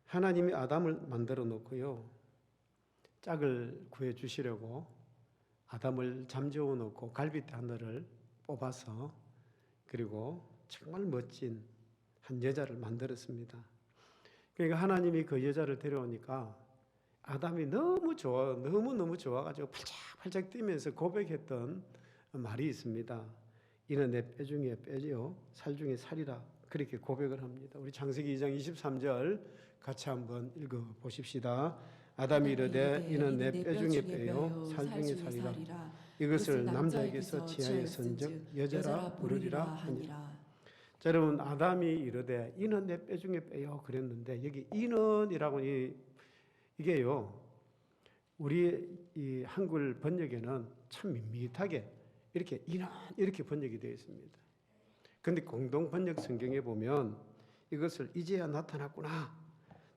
하나님이 아담을 만들어 놓고요, 짝을 구해 주시려고 아담을 잠재워 놓고 갈빗대 하나를 뽑아서, 그리고 정말 멋진 한 여자를 만들었습니다. 그러니까 하나님이 그 여자를 데려오니까 아담이 너무너무 좋아가지고 팔짝팔짝 뛰면서 고백했던 말이 있습니다. 이는 내 뼈 중에 뼈요, 살 중에 살이라. 그렇게 고백을 합니다. 우리 창세기 2장 23절 같이 한번 읽어 보십시다. 아담이 이르되 이는 내 뼈 중에 뼈요, 살 중에 살이라. 이것을 남자에게서 취하여 쓴즉 여자라 부르리라 하니라. 자, 여러분, 아담이 이르되 이는 내 뼈 중에 뼈요 그랬는데, 여기 이는이라고 이게요, 우리 이 한글 번역에는 참 밋밋하게 이렇게 이는 이렇게 번역이 되어 있습니다. 그런데 공동 번역 성경에 보면 이것을 이제야 나타났구나,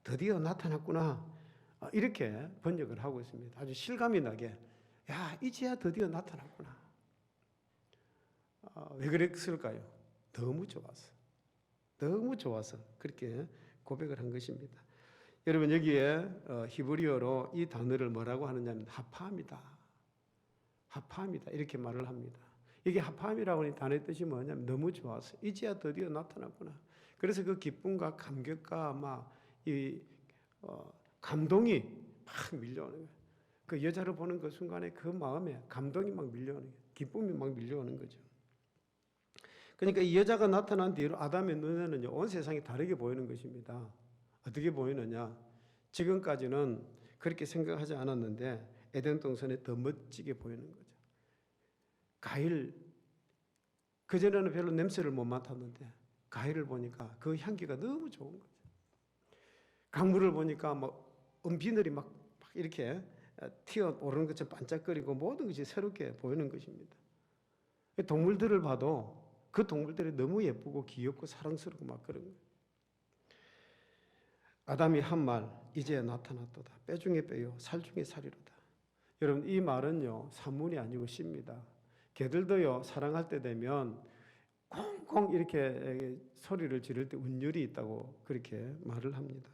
드디어 나타났구나, 이렇게 번역을 하고 있습니다. 아주 실감이 나게, 야, 이제야 드디어 나타났구나. 왜 그랬을까요? 너무 좋아서 그렇게 고백을 한 것입니다. 여러분, 여기에 히브리어로 이 단어를 뭐라고 하느냐면 하파함이다 이렇게 말을 합니다. 이게 하파함이라고 하는 단어의 뜻이 뭐냐면 너무 좋아서, 이제야 드디어 나타났구나. 그래서 그 기쁨과 감격과 감동이 막 밀려오는 거예요. 그 여자를 보는 그 순간에 그 마음에 감동이 막 밀려오는 거예요. 기쁨이 막 밀려오는 거죠. 그러니까 이 여자가 나타난 뒤로 아담의 눈에는 온 세상이 다르게 보이는 것입니다. 어떻게 보이느냐? 지금까지는 그렇게 생각하지 않았는데 에덴 동산에 더 멋지게 보이는 거죠. 과일, 그전에는 별로 냄새를 못 맡았는데 과일을 보니까 그 향기가 너무 좋은 거죠. 강물을 보니까 비늘이 막 이렇게 튀어오르는 것처럼 반짝거리고 모든 것이 새롭게 보이는 것입니다. 동물들을 봐도 그 동물들이 너무 예쁘고 귀엽고 사랑스럽고 막 그런 거예요. 아담이 한 말, 이제 나타났도다. 뼈 중에 뼈요, 살 중에 살이로다. 여러분, 이 말은요, 산문이 아니고 시입니다. 개들도요, 사랑할 때 되면 콩콩 이렇게 소리를 지를 때 운율이 있다고 그렇게 말을 합니다.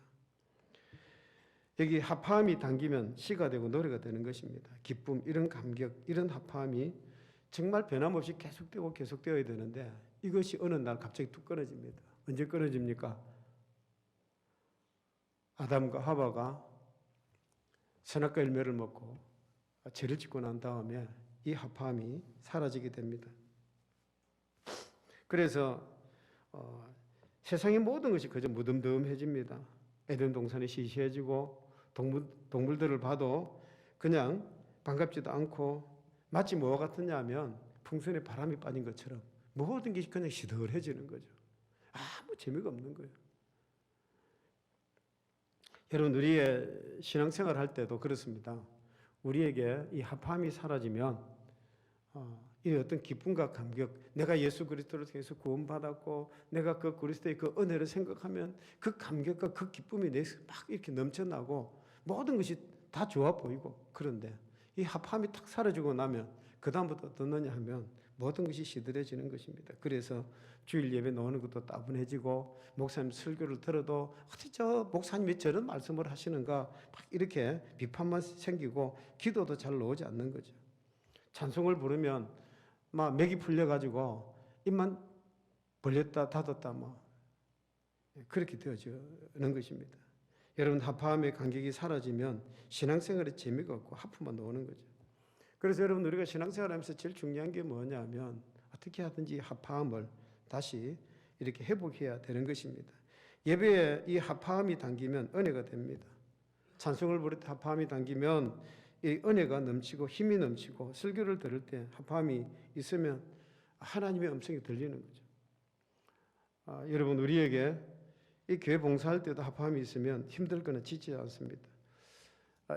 여기 하파함이 당기면 시가 되고 노래가 되는 것입니다. 기쁨, 이런 감격, 이런 하파함이 정말 변함없이 계속되어야 되는데 이것이 어느 날 갑자기 뚝 끊어집니다. 언제 끊어집니까? 아담과 하와가 선악과 열매를 먹고 죄를 짓고 난 다음에 이 하파함이 사라지게 됩니다. 그래서 세상의 모든 것이 그저 무덤덤해집니다. 에덴 동산이 시시해지고 동물들을 봐도 그냥 반갑지도 않고, 마치 뭐와 같느냐 하면 풍선에 바람이 빠진 것처럼 모든 것이 그냥 시들해지는 거죠. 아무 재미가 없는 거예요. 여러분, 우리의 신앙생활 할 때도 그렇습니다. 우리에게 이 하파함이 사라지면 이 어떤 기쁨과 감격, 내가 예수 그리스도를 통해서 구원받았고 내가 그 그리스도의 그 은혜를 생각하면 그 감격과 그 기쁨이 내에서 막 이렇게 넘쳐나고 모든 것이 다 좋아 보이고, 그런데 이 하파함이 탁 사라지고 나면 그 다음부터 어떠느냐 하면 모든 것이 시들해지는 것입니다. 그래서 주일 예배 나오는 것도 따분해지고, 목사님 설교를 들어도 어떻게 저 목사님이 저런 말씀을 하시는가 막 이렇게 비판만 생기고 기도도 잘 나오지 않는 거죠. 찬송을 부르면 막 맥이 풀려가지고 입만 벌렸다 닫았다 그렇게 되어지는 것입니다. 여러분, 하파함의 간격이 사라지면 신앙생활에 재미가 없고 하품만 나오는 거죠. 그래서 여러분, 우리가 신앙생활하면서 제일 중요한 게 뭐냐면 어떻게 하든지 하파함을 다시 이렇게 회복해야 되는 것입니다. 예배에 이 하파함이 당기면 은혜가 됩니다. 찬송을 부를 때 하파함이 당기면 이 은혜가 넘치고 힘이 넘치고, 설교를 들을 때 하파함이 있으면 하나님의 음성이 들리는 거죠. 여러분, 우리에게 이 교회 봉사할 때도 하파함이 있으면 힘들거나 지치지 않습니다.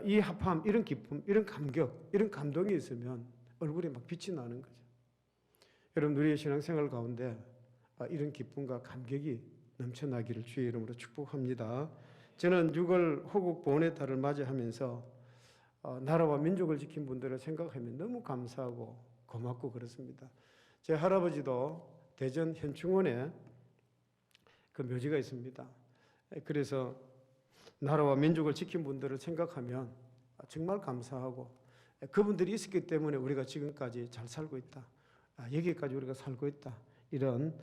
이 하파함, 이런 기쁨, 이런 감격, 이런 감동이 있으면 얼굴에 막 빛이 나는 거죠. 여러분, 우리의 신앙생활 가운데 이런 기쁨과 감격이 넘쳐나기를 주의 이름으로 축복합니다. 저는 6월 호국 보훈의 달을 맞이하면서 나라와 민족을 지킨 분들을 생각하면 너무 감사하고 고맙고 그렇습니다. 제 할아버지도 대전 현충원에 그 묘지가 있습니다. 그래서 나라와 민족을 지킨 분들을 생각하면 정말 감사하고, 그분들이 있었기 때문에 우리가 지금까지 잘 살고 있다, 여기까지 우리가 살고 있다, 이런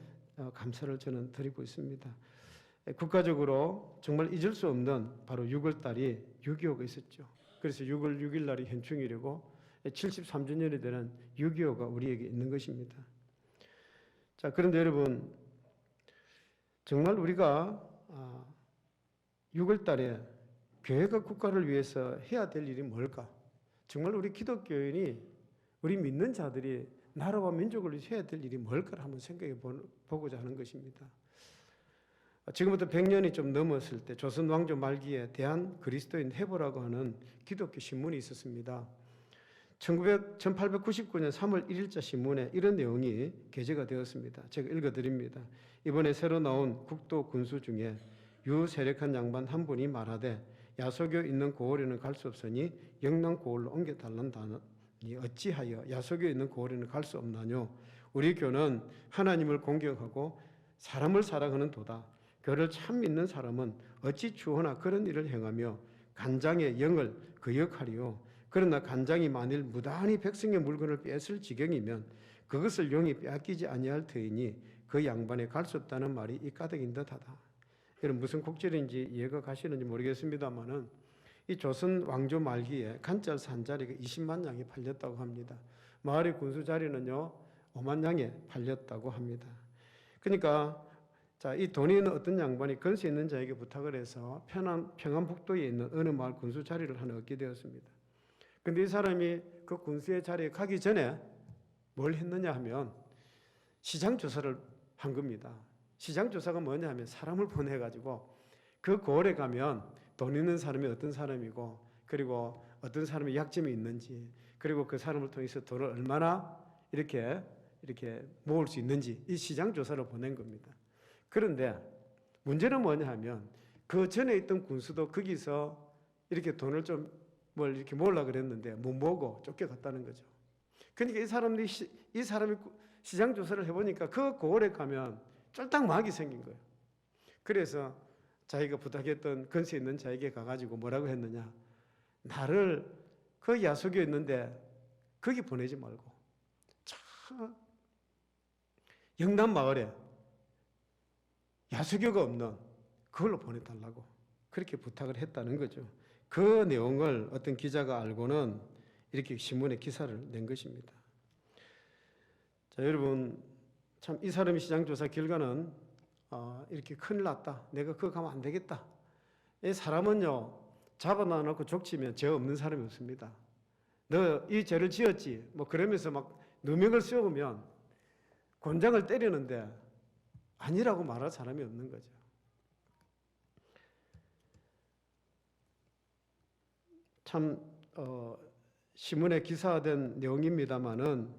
감사를 저는 드리고 있습니다. 국가적으로 정말 잊을 수 없는 바로 6월달이 6.25가 있었죠. 그래서 6월 6일 날이 현충일이고 73주년이 되는 6.25가 우리에게 있는 것입니다. 자, 그런데 여러분, 정말 우리가 6월달에 교회가 국가를 위해서 해야 될 일이 뭘까? 정말 우리 기독교인이, 우리 믿는 자들이 나라와 민족을 위해서 해야 될 일이 뭘까를 한번 생각해 보고자 하는 것입니다. 지금부터 100년이 좀 넘었을 때 조선 왕조 말기에 대한 그리스도인 해보라고 하는 기독교 신문이 있었습니다. 1899년 3월 1일자 신문에 이런 내용이 게재가 되었습니다. 제가 읽어드립니다. 이번에 새로 나온 국도 군수 중에 유세력한 양반 한 분이 말하되 야소교 있는 고을에는 갈 수 없으니 영남 고을로 옮겨달란다니 어찌하여 야소교 있는 고을에는 갈 수 없나뇨? 우리 교는 하나님을 공경하고 사람을 사랑하는 도다. 교를 참 믿는 사람은 어찌 추호나 그런 일을 행하며 간장의 영을 거역하리요. 그러나 간장이 만일 무단히 백성의 물건을 뺏을 지경이면 그것을 용이 빼앗기지 아니할 터이니 그 양반에 갈 수 없다는 말이 이 가득인 듯하다. 이런 무슨 곡절인지 이해가 가시는지 모르겠습니다만은 이 조선 왕조 말기에 간짤 한 자리가 20만 냥이 팔렸다고 합니다. 마을의 군수 자리는요 5만 냥에 팔렸다고 합니다. 그러니까 자, 이 돈이 있는 어떤 양반이 건세 있는 자에게 부탁을 해서 평안북도에 있는 어느 마을 군수 자리를 하나 얻게 되었습니다. 그런데 이 사람이 그 군수의 자리에 가기 전에 뭘 했느냐 하면 시장 조사를 한 겁니다. 시장 조사가 뭐냐 하면 사람을 보내가지고 그 고을에 가면 돈 있는 사람이 어떤 사람이고, 그리고 어떤 사람이 약점이 있는지, 그리고 그 사람을 통해서 돈을 얼마나 이렇게 모을 수 있는지, 이 시장 조사를 보낸 겁니다. 그런데 문제는 뭐냐 하면 그 전에 있던 군수도 거기서 이렇게 돈을 좀 뭘 이렇게 모으려고 그랬는데 못 모으고 쫓겨갔다는 거죠. 그러니까 이 사람이 시장 조사를 해보니까 그 고을에 가면 쫄딱 마귀 생긴 거예요. 그래서 자기가 부탁했던 건세 있는 자에게 가가지고 뭐라고 했느냐, 나를 그 야소교에 있는데 거기 보내지 말고 영남 마을에 야수교가 없는 그걸로 보내달라고 그렇게 부탁을 했다는 거죠. 그 내용을 어떤 기자가 알고는 이렇게 신문에 기사를 낸 것입니다. 자, 여러분, 참 이 사람의 시장조사 결과는 이렇게 큰일 났다, 내가 그거 가면 안 되겠다. 이 사람은요 잡아놔 놓고 족치면 죄 없는 사람이 없습니다. 너 이 죄를 지었지 뭐 그러면서 막 누명을 씌우면 곤장을 때리는데 아니라고 말할 사람이 없는 거죠. 참 신문에 기사화된 내용입니다마는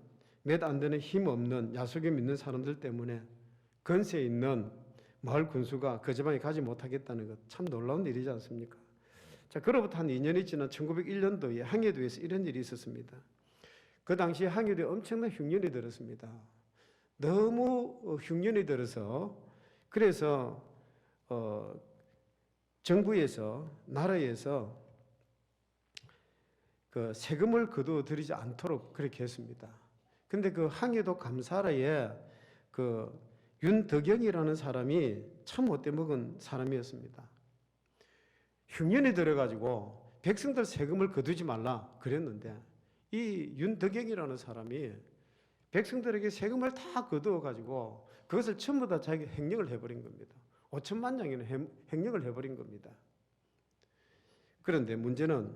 몇 안 되는 힘 없는 야속에 믿는 사람들 때문에 건세 있는 마을 군수가 그 지방에 가지 못하겠다는 것 참 놀라운 일이지 않습니까? 자, 그로부터 한 2년이 지난 1901년도에 항해도에서 이런 일이 있었습니다. 그 당시에 항해도에 엄청난 흉년이 들었습니다. 너무 흉년이 들어서 그래서 정부에서 나라에서 그 세금을 거두어 들이지 않도록 그렇게 했습니다. 근데 그 항해도 감사라에 그 윤덕영이라는 사람이 참 못돼 먹은 사람이었습니다. 흉년이 들어가지고 백성들 세금을 거두지 말라 그랬는데 이 윤덕영이라는 사람이 백성들에게 세금을 다 거두어가지고 그것을 전부 다 자기가 횡령을 해버린 겁니다. 5천만 냥이나 횡령을 해버린 겁니다. 그런데 문제는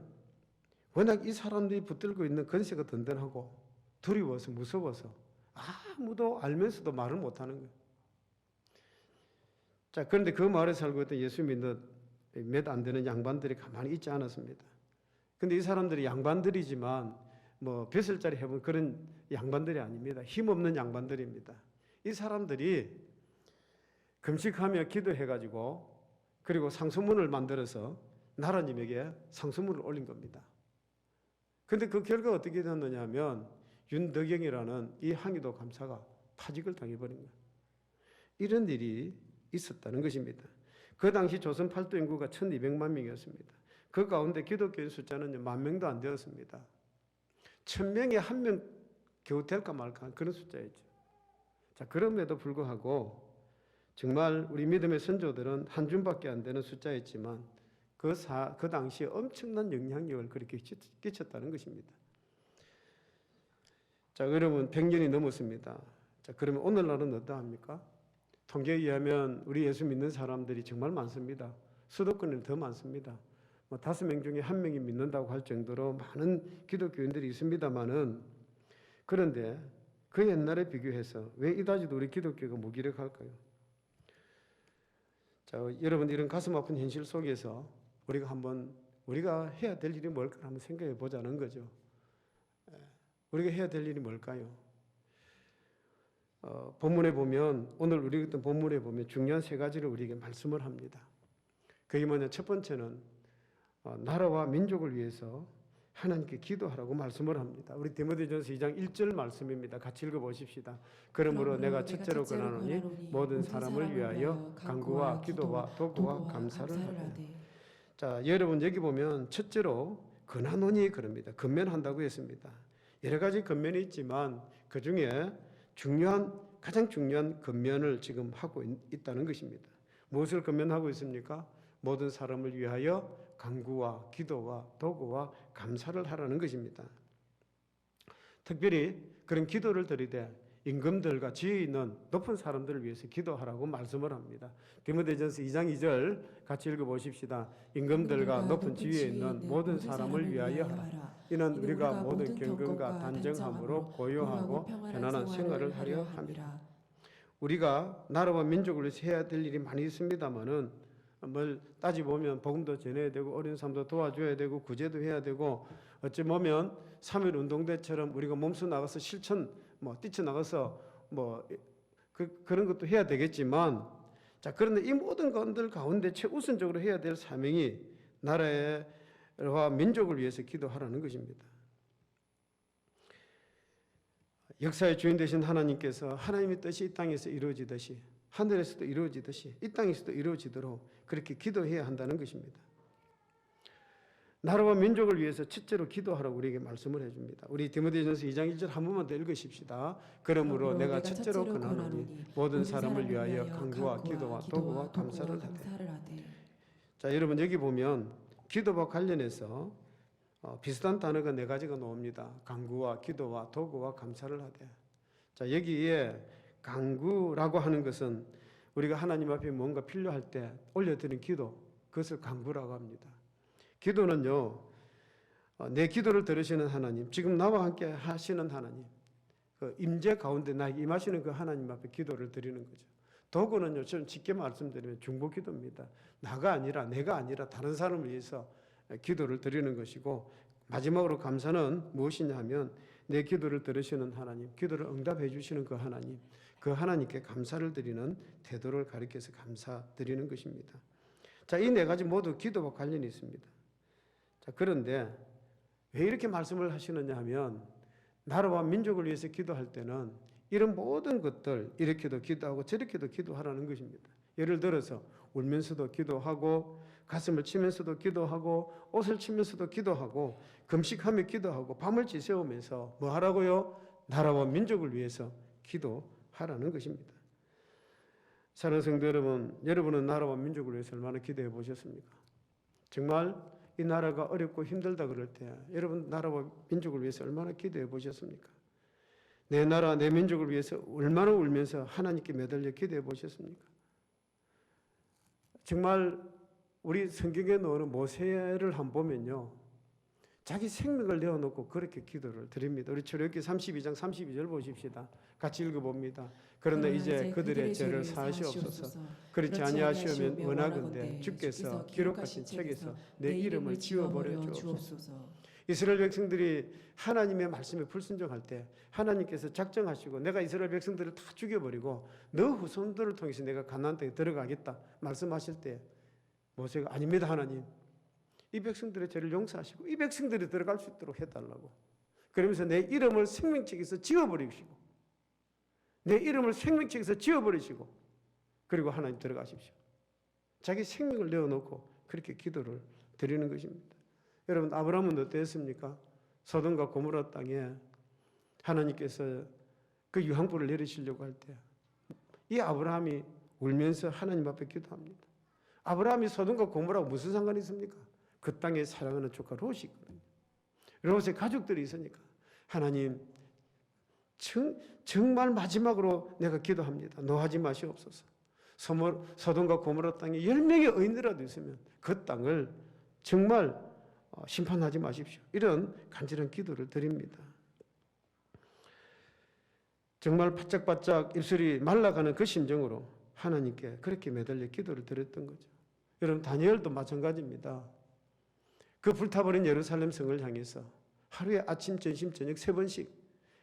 워낙 이 사람들이 붙들고 있는 건세가 든든하고 두려워서 무서워서 아무도 알면서도 말을 못하는 거예요. 자, 그런데 그 마을에 살고 있던 예수 믿는 몇 안 되는 양반들이 가만히 있지 않았습니다. 근데 이 사람들이 양반들이지만 뭐 벼슬자리 해본 그런 양반들이 아닙니다. 힘없는 양반들입니다. 이 사람들이 금식하며 기도해가지고 그리고 상소문을 만들어서 나라님에게 상소문을 올린 겁니다. 근데 그 결과가 어떻게 됐느냐 하면 윤덕영이라는 이 항해도 감사가 파직을 당해버린 거예요. 이런 일이 있었다는 것입니다. 그 당시 조선 팔도 인구가 1200만 명이었습니다. 그 가운데 기독교인 숫자는 10,000명도 안 되었습니다. 1000명에 1명 겨우 될까 말까 그런 숫자였죠. 자, 그럼에도 불구하고 정말 우리 믿음의 선조들은 한 줌밖에 안 되는 숫자였지만 그 당시에 엄청난 영향력을 그렇게 끼쳤다는 것입니다. 자, 여러분 100년이 넘었습니다. 자, 그러면 오늘날은 어떠합니까? 통계에 의하면 우리 예수 믿는 사람들이 정말 많습니다. 수도권에는 더 많습니다. 5명 중에 1명이 믿는다고 할 정도로 많은 기독교인들이 있습니다만은, 그런데 그 옛날에 비교해서 왜 이다지도 우리 기독교가 무기력할까요? 자, 여러분 이런 가슴 아픈 현실 속에서 우리가 해야 될 일이 뭘까 한번 생각해 보자는 거죠. 우리가 해야 될 일이 뭘까요? 본문에 보면, 오늘 우리 어떤 본문에 보면 중요한 3가지를 우리에게 말씀을 합니다. 그게 뭐냐? 첫 번째는 나라와 민족을 위해서 하나님께 기도하라고 말씀을 합니다. 우리 디모데전서 2장 1절 말씀입니다. 같이 읽어보십시다. 그러므로 내가 첫째로 권하노니 모든 사람을 위하여 간구와 기도와 도구와 감사를 하되. 자, 여러분 여기 보면 첫째로 권하노니 그럽니다. 권면한다고 했습니다. 여러 가지 권면이 있지만 그 중에 가장 중요한 권면을 지금 하고 있다는 것입니다. 무엇을 권면하고 있습니까? 모든 사람을 위하여 간구와 기도와 도구와 감사를 하라는 것입니다. 특별히 그런 기도를 드리되 임금들과 지혜 있는 높은 사람들을 위해서 기도하라고 말씀을 합니다. 디모데전서 2장 2절 같이 읽어보십시다. 임금들과 높은 지혜 있는 모든 사람을 위하여 하라. 이는 우리가 모든 경건과 단정함으로 고요하고 편안한 생활을 하려 함이라. 우리가 나라와 민족을 위해서 해야 될 일이 많이 있습니다만은 뭘 따지보면 복음도 전해야 되고 어려운 사람도 도와줘야 되고 구제도 해야 되고, 어찌 보면 3.1 운동대처럼 우리가 몸소 나가서 실천 뛰쳐나가서 그런 것도 해야 되겠지만, 자, 그런데 이 모든 것들 가운데 최우선적으로 해야 될 사명이 나라와 민족을 위해서 기도하라는 것입니다. 역사의 주인 되신 하나님께서 하나님의 뜻이 이 땅에서 이루어지듯이 하늘에서도 이루어지듯이 이 땅에서도 이루어지도록 그렇게 기도해야 한다는 것입니다. 나라와 민족을 위해서 첫째로 기도하라고 우리에게 말씀을 해줍니다. 우리 디모데전서 2장 1절 한 번만 더 읽으십시다. 그러므로 내가 첫째로 권하노니 모든 사람을 위하여 간구와 기도와 도구와 감사를 하되. 자, 여러분 여기 보면 기도와 관련해서 비슷한 단어가 4가지가 나옵니다. 간구와 기도와 도구와 감사를 하되. 자, 여기에 간구라고 하는 것은 우리가 하나님 앞에 뭔가 필요할 때 올려드린 기도, 그것을 간구라고 합니다. 기도는요, 내 기도를 들으시는 하나님, 지금 나와 함께 하시는 하나님, 그 임재 가운데 나에게 임하시는 그 하나님 앞에 기도를 드리는 거죠. 도구는요, 좀 쉽게 말씀드리면 중보기도입니다. 내가 아니라 다른 사람을 위해서 기도를 드리는 것이고, 마지막으로 감사는 무엇이냐 하면 내 기도를 들으시는 하나님, 기도를 응답해 주시는 그 하나님, 그 하나님께 감사를 드리는 태도를 가리켜서 감사드리는 것입니다. 자, 이 4가지 모두 기도와 관련이 있습니다. 자, 그런데 왜 이렇게 말씀을 하시느냐 하면, 나라와 민족을 위해서 기도할 때는 이런 모든 것들, 이렇게도 기도하고 저렇게도 기도하라는 것입니다. 예를 들어서 울면서도 기도하고, 가슴을 치면서도 기도하고, 옷을 치면서도 기도하고, 금식하며 기도하고, 밤을 지새우면서 뭐 하라고요? 나라와 민족을 위해서 기도하라는 것입니다. 사랑하는 성도 여러분, 여러분은 나라와 민족을 위해서 얼마나 기도해 보셨습니까? 정말 이 나라가 어렵고 힘들다 그럴 때 여러분 나라와 민족을 위해서 얼마나 기도해 보셨습니까? 내 나라, 내 민족을 위해서 얼마나 울면서 하나님께 매달려 기도해 보셨습니까? 정말 우리 성경에 나오는 모세를 한번 보면요, 자기 생명을 내어놓고 그렇게 기도를 드립니다. 우리 출애굽기 32장 32절 보십시다. 같이 읽어봅니다. 그러나 이제 그들의 죄를 사하시옵소서. 그렇지 아니하시면 원하건대 주께서 기록하신 책에서 내 이름을 지워버려 주옵소서. 이스라엘 백성들이 하나님의 말씀에 불순종할 때 하나님께서 작정하시고 내가 이스라엘 백성들을 다 죽여버리고 너 후손들을 통해서 내가 가나안 땅에 들어가겠다 말씀하실 때 모세가 아닙니다 하나님, 이 백성들의 죄를 용서하시고 이 백성들이 들어갈 수 있도록 해달라고, 그러면서 내 이름을 생명책에서 지워버리시고 내 이름을 생명책에서 지워버리시고 그리고 하나님 들어가십시오. 자기 생명을 내어놓고 그렇게 기도를 드리는 것입니다. 여러분, 아브라함은 어땠습니까? 소돔과 고모라 땅에 하나님께서 그 유황불을 내리시려고 할 때 이 아브라함이 울면서 하나님 앞에 기도합니다. 아브라함이 소돔과 고모라하고 무슨 상관이 있습니까? 그 땅에 사랑하는 조카 롯이 있거든요. 롯의 가족들이 있으니까 하나님, 정말 마지막으로 내가 기도합니다. 노하지 마시옵소서. 소돔과 고모라 땅에 10명의 의인이라도 있으면 그 땅을 정말 심판하지 마십시오. 이런 간절한 기도를 드립니다. 정말 바짝바짝 입술이 말라가는 그 심정으로 하나님께 그렇게 매달려 기도를 드렸던 거죠. 여러분, 다니엘도 마찬가지입니다. 그 불타버린 예루살렘 성을 향해서 하루에 아침, 점심, 저녁 3번씩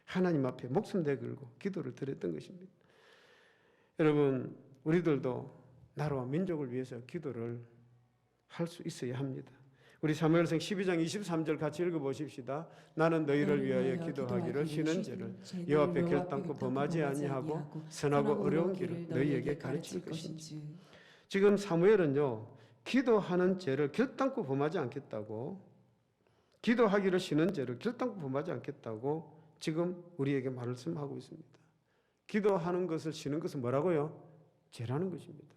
하나님 앞에 목숨 내걸고 기도를 드렸던 것입니다. 여러분, 우리들도 나라와 민족을 위해서 기도를 할 수 있어야 합니다. 우리 사무엘상 12장 23절 같이 읽어보십시다. 나는 너희를 위하여 기도하기를 쉬는 죄를 여호와 앞에 결단코 범하지 아니하고 선하고 어려운 길을 너희에게 가르칠 것인지. 지금 사무엘은요, 기도하는 죄를 결단코 범하지 않겠다고, 기도하기를 쉬는 죄를 결단코 범하지 않겠다고 지금 우리에게 말씀하고 있습니다. 기도하는 것을 쉬는 것은 뭐라고요? 죄라는 것입니다.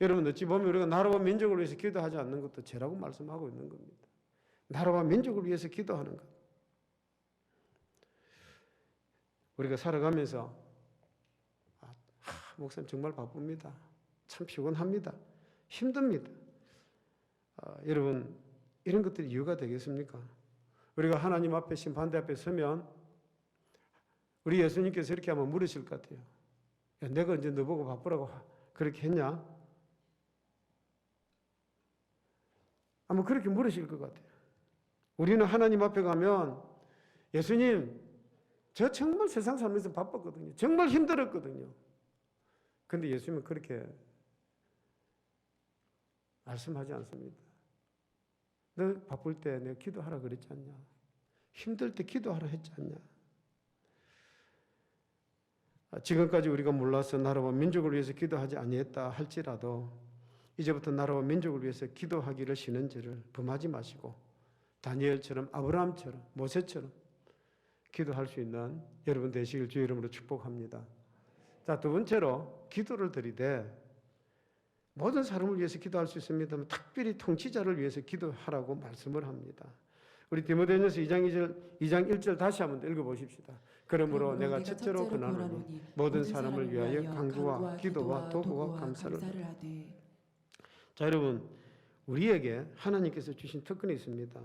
여러분, 어찌 보면 우리가 나라와 민족을 위해서 기도하지 않는 것도 죄라고 말씀하고 있는 겁니다. 나라와 민족을 위해서 기도하는 것. 우리가 살아가면서 목사님 정말 바쁩니다. 참 피곤합니다. 힘듭니다. 여러분, 이런 것들이 이유가 되겠습니까? 우리가 하나님 앞에 심판대 앞에 서면 우리 예수님께서 이렇게 하면 물으실 것 같아요. 야, 내가 언제 너보고 바쁘라고 그렇게 했냐? 아마 그렇게 물으실 것 같아요. 우리는 하나님 앞에 가면 예수님, 저 정말 세상 살면서 바빴거든요. 정말 힘들었거든요. 그런데 예수님은 그렇게 말씀하지 않습니다. 너 바쁠 때 내가 기도하라 그랬지 않냐? 힘들 때 기도하라 했지 않냐? 지금까지 우리가 몰라서 나라와 민족을 위해서 기도하지 아니했다 할지라도 이제부터 나라와 민족을 위해서 기도하기를 쉬는 죄를 범하지 마시고 다니엘처럼, 아브라함처럼, 모세처럼 기도할 수 있는 여러분 되시길 주의 이름으로 축복합니다. 자, 두 번째로 기도를 드리되 모든 사람을 위해서 기도할 수 있습니다만 특별히 통치자를 위해서 기도하라고 말씀을 합니다. 우리 디모데전서 2장 1절 다시 한번 읽어보십시다. 그러므로 내가 첫째로 권하노니 모든 사람을 위하여 간구와 기도와 도구와 감사를 하되. 자, 여러분, 우리에게 하나님께서 주신 특권이 있습니다.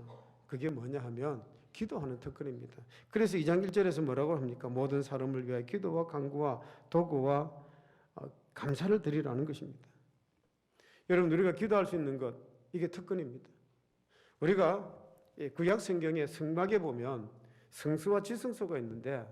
그게 뭐냐 하면 기도하는 특권입니다. 그래서 2장 1절에서 뭐라고 합니까? 모든 사람을 위하여 기도와 간구와 도구와 감사를 드리라는 것입니다. 여러분, 우리가 기도할 수 있는 것, 이게 특권입니다. 우리가 구약 성경에 성막에 보면 성수와 지성소가 있는데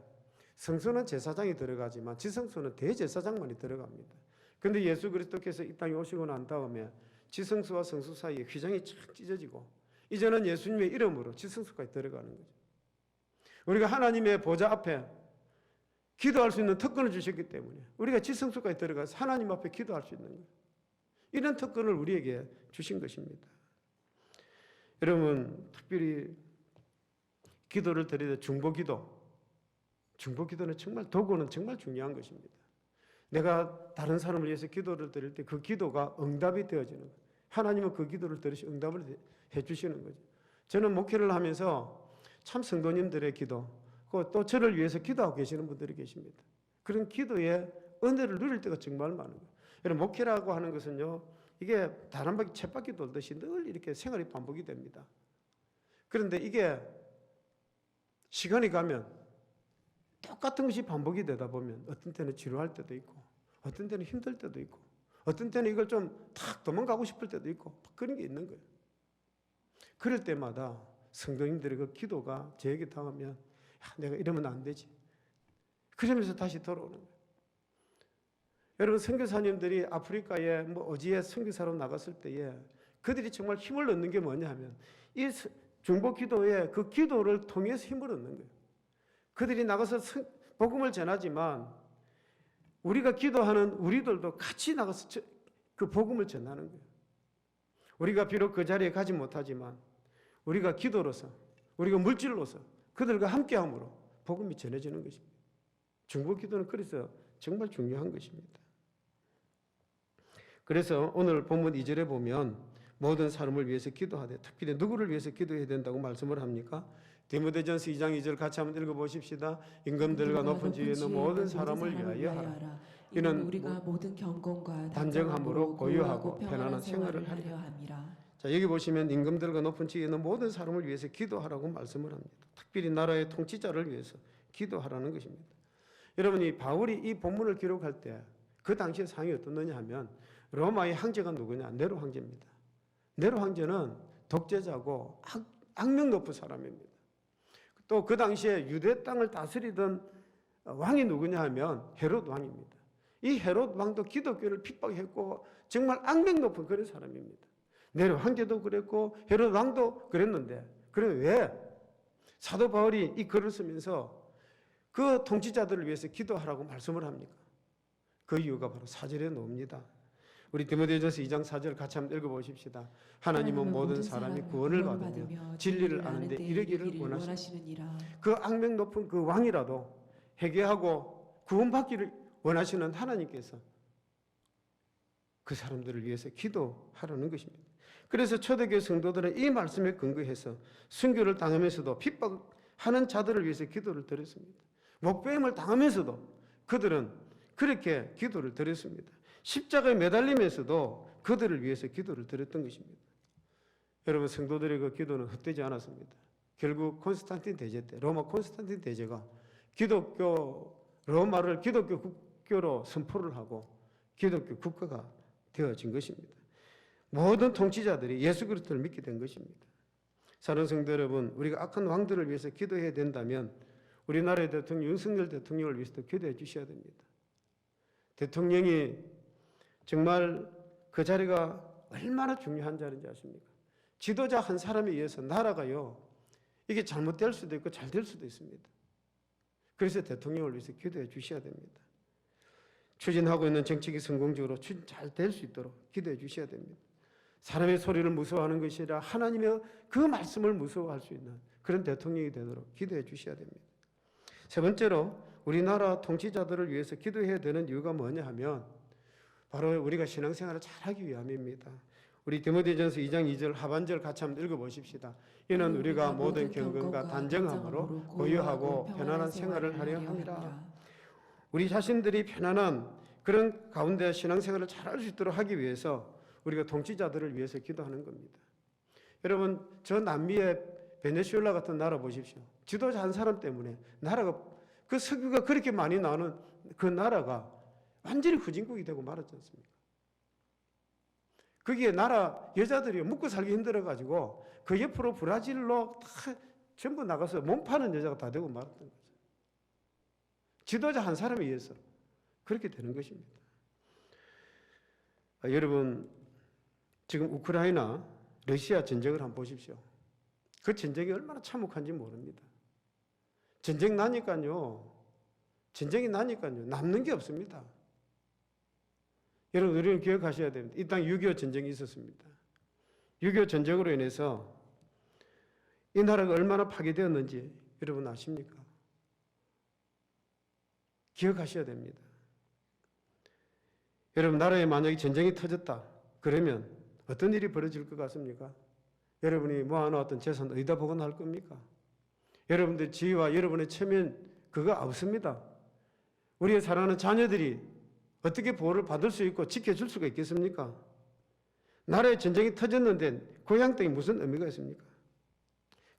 성소는 제사장이 들어가지만 지성소는 대제사장만이 들어갑니다. 그런데 예수 그리스도께서 이 땅에 오시고 난 다음에 지성소와 성수 사이에 휘장이 착 찢어지고 이제는 예수님의 이름으로 지성소까지 들어가는 거죠. 우리가 하나님의 보좌 앞에 기도할 수 있는 특권을 주셨기 때문에 우리가 지성소까지 들어가서 하나님 앞에 기도할 수 있는 거예요. 이런 특권을 우리에게 주신 것입니다. 여러분, 특별히 기도를 드릴 때 중보기도는 정말, 도구는 정말 중요한 것입니다. 내가 다른 사람을 위해서 기도를 드릴 때 그 기도가 응답이 되어지는 거예요. 하나님은 그 기도를 들으시고 응답을 해주시는 거죠. 저는 목회를 하면서 참 성도님들의 기도, 또 저를 위해서 기도하고 계시는 분들이 계십니다. 그런 기도의 은혜를 누릴 때가 정말 많은 거예요. 여러분, 목회라고 하는 것은요, 이게 단 한 바퀴 쳇바퀴 돌듯이 늘 이렇게 생활이 반복이 됩니다. 그런데 이게 시간이 가면 똑같은 것이 반복이 되다 보면 어떤 때는 지루할 때도 있고 어떤 때는 힘들 때도 있고 어떤 때는 이걸 좀 탁 도망가고 싶을 때도 있고 그런 게 있는 거예요. 그럴 때마다 성도님들의 그 기도가 저에게 닿으면 내가 이러면 안 되지. 그러면서 다시 돌아오는 거예요. 여러분, 선교사님들이 아프리카에 어디에 선교사로 나갔을 때에 그들이 정말 힘을 얻는 게 뭐냐 하면 이 중보 기도에 그 기도를 통해서 힘을 얻는 거예요. 그들이 나가서 복음을 전하지만 우리가 기도하는 우리들도 같이 나가서 그 복음을 전하는 거예요. 우리가 비록 그 자리에 가지 못하지만 우리가 기도로서, 우리가 물질로서 그들과 함께함으로 복음이 전해지는 것입니다. 중보 기도는 그래서 정말 중요한 것입니다. 그래서 오늘 본문 2절에 보면 모든 사람을 위해서 기도하되 특별히 누구를 위해서 기도해야 된다고 말씀을 합니까? 디모데전서 2장 2절 같이 한번 읽어보십시다. 임금들과 높은 지위에 있는 모든 사람을 위하여 하라. 이는 우리가 모든 경건과 단정함으로 고요하고 편안한 생활을 하려 함이라. 자, 여기 보시면 임금들과 높은 지위에 있는 모든 사람을 위해서 기도하라고 말씀을 합니다. 특별히 나라의 통치자를 위해서 기도하라는 것입니다. 여러분이 바울이 이 본문을 기록할 때 그 당시의 상황이 어떻느냐 하면 로마의 황제가 누구냐? 네로 황제입니다. 네로 황제는 독재자고 악명 높은 사람입니다. 또 그 당시에 유대 땅을 다스리던 왕이 누구냐 하면 헤롯 왕입니다. 이 헤롯 왕도 기독교를 핍박했고 정말 악명 높은 그런 사람입니다. 네로 황제도 그랬고 헤롯 왕도 그랬는데 그럼 왜 사도 바울이 이 글을 쓰면서 그 통치자들을 위해서 기도하라고 말씀을 합니까? 그 이유가 바로 4절에 나옵니다. 우리 디모데전서 2장 4절 같이 한번 읽어보십시다. 하나님은 모든 사람이 구원을 받으며 진리를 아는데 이르기를 원하시느니라. 그 악명 높은 그 왕이라도 회개하고 구원받기를 원하시는 하나님께서 그 사람들을 위해서 기도하라는 것입니다. 그래서 초대교회 성도들은 이 말씀에 근거해서 순교를 당하면서도 핍박하는 자들을 위해서 기도를 드렸습니다. 목배임을 당하면서도 그들은 그렇게 기도를 드렸습니다. 십자가에 매달리면서도 그들을 위해서 기도를 드렸던 것입니다. 여러분, 성도들의 그 기도는 헛되지 않았습니다. 결국 콘스탄틴 대제 때 로마 콘스탄틴 대제가 로마를 기독교 국교로 선포를 하고 기독교 국가가 되어진 것입니다. 모든 통치자들이 예수 그리스도를 믿게 된 것입니다. 사랑하는 성도 여러분, 우리가 악한 왕들을 위해서 기도해야 된다면 우리나라의 대통령 윤석열 대통령을 위해서도 기도해 주셔야 됩니다. 대통령이 정말 그 자리가 얼마나 중요한 자리인지 아십니까? 지도자 한 사람에 의해서 나라가요, 이게 잘못될 수도 있고 잘 될 수도 있습니다. 그래서 대통령을 위해서 기도해 주셔야 됩니다. 추진하고 있는 정책이 성공적으로 추진 잘 될 수 있도록 기도해 주셔야 됩니다. 사람의 소리를 무서워하는 것이 아니라 하나님의 그 말씀을 무서워할 수 있는 그런 대통령이 되도록 기도해 주셔야 됩니다. 세 번째로 우리나라 통치자들을 위해서 기도해야 되는 이유가 뭐냐 하면 바로 우리가 신앙생활을 잘하기 위함입니다. 우리 디모데전서 2장 2절 하반절 같이 한번 읽어보십시다. 이는 우리가 모든 경건과 단정함으로 고요하고 편안한 생활을 하려 함이라. 우리 자신들이 편안한 그런 가운데 신앙생활을 잘할 수 있도록 하기 위해서 우리가 통치자들을 위해서 기도하는 겁니다. 여러분, 저 남미의 베네수엘라 같은 나라 보십시오. 지도자 한 사람 때문에 나라가 그 석유가 그렇게 많이 나오는 그 나라가 완전히 후진국이 되고 말았지 않습니까? 거기에 나라 여자들이 묵고 살기 힘들어가지고 그 옆으로 브라질로 다 전부 나가서 몸 파는 여자가 다 되고 말았던 거죠. 지도자 한 사람에 의해서 그렇게 되는 것입니다. 여러분, 지금 우크라이나, 러시아 전쟁을 한번 보십시오. 그 전쟁이 얼마나 참혹한지 모릅니다. 전쟁이 나니까요, 남는 게 없습니다. 여러분, 우리는 기억하셔야 됩니다. 이 땅 6.25 전쟁이 있었습니다. 6.25 전쟁으로 인해서 이 나라가 얼마나 파괴되었는지 여러분 아십니까? 기억하셔야 됩니다. 여러분, 나라에 만약에 전쟁이 터졌다 그러면 어떤 일이 벌어질 것 같습니까? 여러분이 모아놓았던 재산 어디다 보관할 겁니까? 여러분들 지위와 여러분의 체면 그거 없습니다. 우리의 사랑하는 자녀들이 어떻게 보호를 받을 수 있고 지켜줄 수가 있겠습니까? 나라에 전쟁이 터졌는데 고향 땅이 무슨 의미가 있습니까?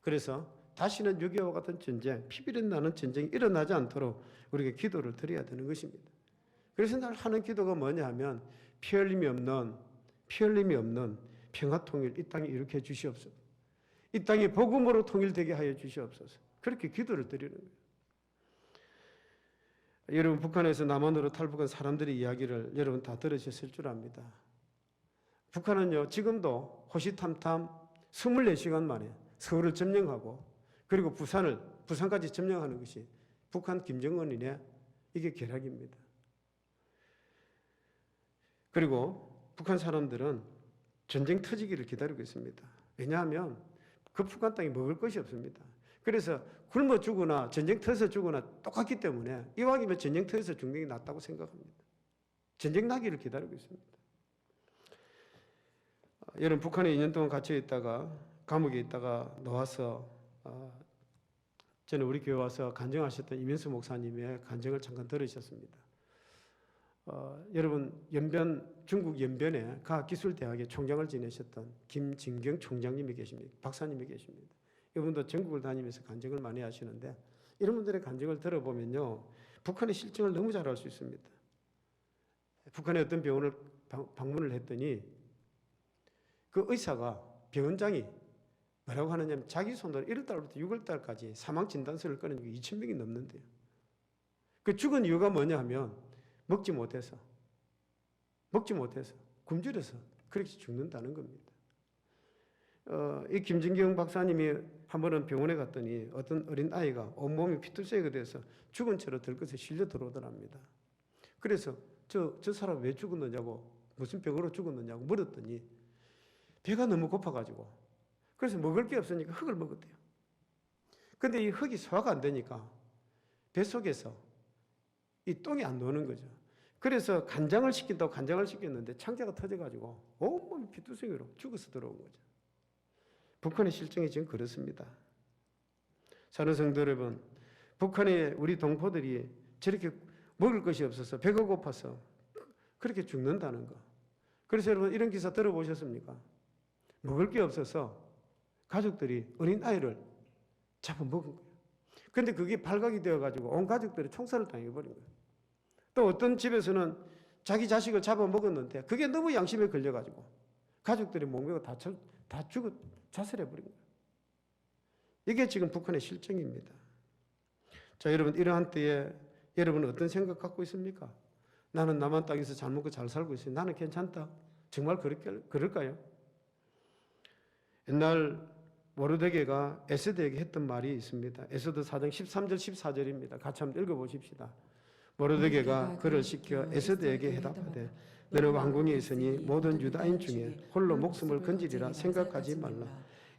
그래서 다시는 6.25와 같은 전쟁, 피비린 나는 전쟁이 일어나지 않도록 우리가 기도를 드려야 되는 것입니다. 그래서 날 하는 기도가 뭐냐 하면 피 흘림이 없는 평화 통일 이 땅에 일으켜 주시옵소서. 이 땅이 복음으로 통일되게 하여 주시옵소서. 그렇게 기도를 드리는 거예요. 여러분, 북한에서 남한으로 탈북한 사람들의 이야기를 여러분 다 들으셨을 줄 압니다. 북한은요, 지금도 호시탐탐 24시간 만에 서울을 점령하고 그리고 부산까지 점령하는 것이 북한 김정은이네 이게 계략입니다. 그리고 북한 사람들은 전쟁 터지기를 기다리고 있습니다. 왜냐하면 그 북한 땅에 먹을 것이 없습니다. 그래서 굶어 죽거나 전쟁 터져서 죽거나 똑같기 때문에 이왕이면 전쟁 터져서 죽는 게 낫다고 생각합니다. 전쟁 나기를 기다리고 있습니다. 여러분, 북한에 2년 동안 갇혀 있다가 감옥에 있다가 나와서 저는 우리 교회 와서 간증하셨던 이면수 목사님의 간증을 잠깐 들으셨습니다. 여러분, 중국 연변에 과학기술대학의 총장을 지내셨던 김진경 총장님이 계십니다. 박사님이 계십니다. 이분도 전국을 다니면서 간증을 많이 하시는데 이런 분들의 간증을 들어보면요, 북한의 실정을 너무 잘 알 수 있습니다. 북한의 어떤 병원을 방문을 했더니 그 의사가, 병원장이 뭐라고 하느냐면 자기 손으로 1월달부터 6월달까지 사망 진단서를 꺼낸 게 2,000명이 넘는데요. 그 죽은 이유가 뭐냐 하면 먹지 못해서 굶주려서 그렇게 죽는다는 겁니다. 이 김진경 박사님이 한 번은 병원에 갔더니 어떤 어린 아이가 온몸이 피투성이가 돼서 죽은 채로 들것에 실려 들어오더랍니다. 그래서 저 사람 왜 죽었느냐고, 무슨 병으로 죽었느냐고 물었더니 배가 너무 고파가지고 그래서 먹을 게 없으니까 흙을 먹었대요. 근데 이 흙이 소화가 안 되니까 뱃속에서 이 똥이 안 노는 거죠. 그래서 간장을 시켰는데 창자가 터져가지고 온몸이 피투성이로 죽어서 들어온 거죠. 북한의 실정이 지금 그렇습니다. 사랑하는 성도 여러분, 북한의 우리 동포들이 저렇게 먹을 것이 없어서 배가 고파서 그렇게 죽는다는 거. 그래서 여러분, 이런 기사 들어보셨습니까? 먹을 게 없어서 가족들이 어린 아이를 잡아먹은 거예요. 그런데 그게 발각이 되어가지고 온 가족들이 총살을 당해버린 거예요. 또 어떤 집에서는 자기 자식을 잡아먹었는데 그게 너무 양심에 걸려가지고 가족들이 몸매가 다 죽어 자살해버린 거예요. 이게 지금 북한의 실정입니다. 자, 여러분, 이러한 때에 여러분은 어떤 생각 갖고 있습니까? 나는 남한 땅에서 잘 먹고 잘 살고 있어요. 나는 괜찮다. 정말 그럴까요? 옛날 모르드게가 에스더에게 했던 말이 있습니다. 에스더 4장 13절 14절입니다. 같이 한번 읽어보십시다. 모르드게가 그를 시켜 에스더에게 해답하되 너는 왕궁에 있으니 모든 유다인 중에 홀로 목숨을 건지리라 생각하지 말라.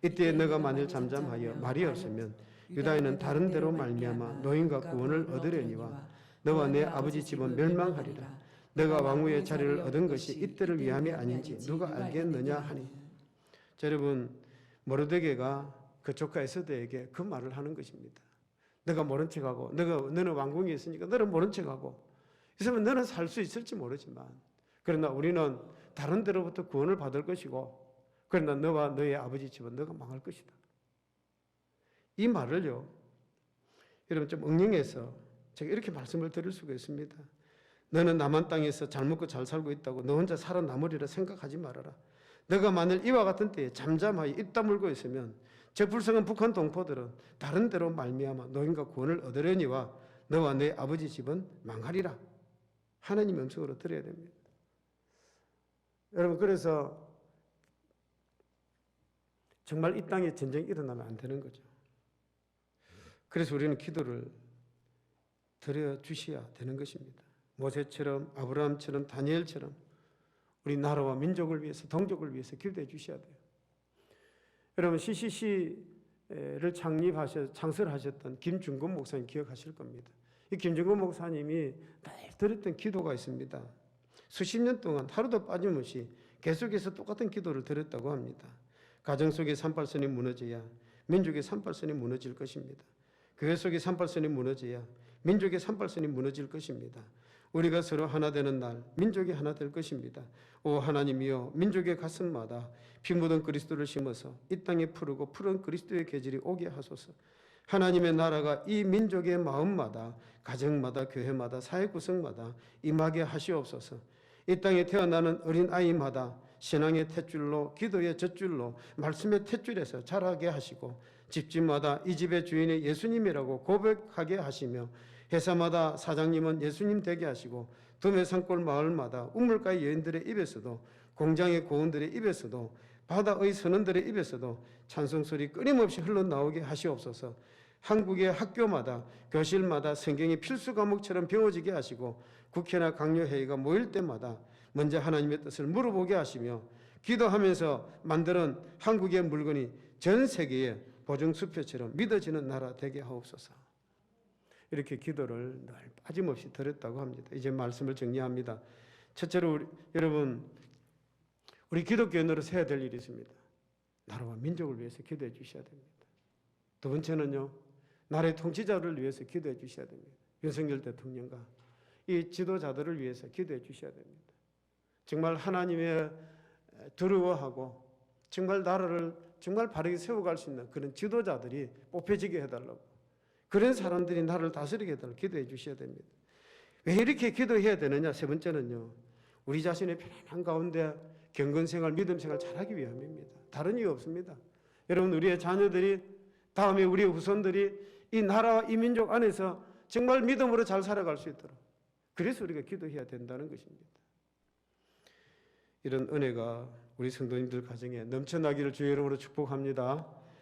이때 너가 만일 잠잠하여 말이 없으면 유다인은 다른 데로 말미암아 노인과 구원을 얻으려니와 너와 내 아버지 집은 멸망하리라. 너가 왕후의 자리를 얻은 것이 이때를 위함이 아닌지 누가 알겠느냐 하니. 자, 여러분, 모르드게가 그 조카 에스더에게 그 말을 하는 것입니다. 너가 모른 척하고 너는 왕궁에 있으니까 너는 모른 척하고 있으면 너는 살 수 있을지 모르지만 그러나 우리는 다른 데로부터 구원을 받을 것이고 그러나 너와 너의 아버지 집은 너가 망할 것이다. 이 말을요, 여러분 좀 응용해서 제가 이렇게 말씀을 드릴 수가 있습니다. 너는 남한 땅에서 잘 먹고 잘 살고 있다고 너 혼자 살아남으리라 생각하지 말아라. 너가 만일 이와 같은 때에 잠잠하여 입 다물고 있으면 저 불쌍한 북한 동포들은 다른 데로 말미암아 노인과 구원을 얻으려니와 너와 내 아버지 집은 망하리라. 하나님의 음성으로 들어야 됩니다. 여러분, 그래서 정말 이 땅에 전쟁이 일어나면 안 되는 거죠. 그래서 우리는 기도를 드려 주셔야 되는 것입니다. 모세처럼, 아브라함처럼, 다니엘처럼 우리 나라와 민족을 위해서, 동족을 위해서 기도해 주셔야 돼요. 여러분, CCC를 창설하셨던 김중곤 목사님 기억하실 겁니다. 이 김중곤 목사님이 늘 드렸던 기도가 있습니다. 수십 년 동안 하루도 빠짐없이 계속해서 똑같은 기도를 드렸다고 합니다. 가정 속의 산발선이 무너져야 민족의 산발선이 무너질 것입니다. 교회 속의 산발선이 무너져야 민족의 산발선이 무너질 것입니다. 우리가 서로 하나 되는 날 민족이 하나 될 것입니다. 오 하나님이여, 민족의 가슴마다 피 묻은 그리스도를 심어서 이 땅에 푸르고 푸른 그리스도의 계절이 오게 하소서. 하나님의 나라가 이 민족의 마음마다, 가정마다, 교회마다, 사회 구성마다 임하게 하시옵소서. 이 땅에 태어나는 어린아이마다 신앙의 탯줄로, 기도의 젖줄로, 말씀의 탯줄에서 자라게 하시고 집집마다 이 집의 주인이 예수님이라고 고백하게 하시며 회사마다 사장님은 예수님 되게 하시고 도매 산골 마을마다 우물가의 여인들의 입에서도, 공장의 고원들의 입에서도, 바다의 선원들의 입에서도 찬송소리 끊임없이 흘러나오게 하시옵소서. 한국의 학교마다, 교실마다 성경이 필수 과목처럼 배워지게 하시고 국회나 강요회의가 모일 때마다 먼저 하나님의 뜻을 물어보게 하시며 기도하면서 만드는 한국의 물건이 전 세계에 보증수표처럼 믿어지는 나라 되게 하옵소서. 이렇게 기도를 늘 빠짐없이 드렸다고 합니다. 이제 말씀을 정리합니다. 첫째로 여러분 우리 기독교인으로서 해야 될 일이 있습니다. 나라와 민족을 위해서 기도해 주셔야 됩니다. 두 번째는요, 나라의 통치자를 위해서 기도해 주셔야 됩니다. 윤석열 대통령과 이 지도자들을 위해서 기도해 주셔야 됩니다. 정말 하나님의 두려워하고 정말 나라를 정말 바르게 세워갈 수 있는 그런 지도자들이 뽑혀지게 해달라고, 그런 사람들이 나라를 다스리게 해달라고 기도해 주셔야 됩니다. 왜 이렇게 기도해야 되느냐? 세 번째는요, 우리 자신의 편안한 가운데 경건생활, 믿음생활 잘하기 위함입니다. 다른 이유 없습니다. 여러분, 우리의 자녀들이, 다음에 우리의 후손들이 이 나라와 이 민족 안에서 정말 믿음으로 잘 살아갈 수 있도록, 그래서 우리가 기도해야 된다는 것입니다. 이런 은혜가 우리 성도님들 가정에 넘쳐나기를 주의 이름으로 축복합니다.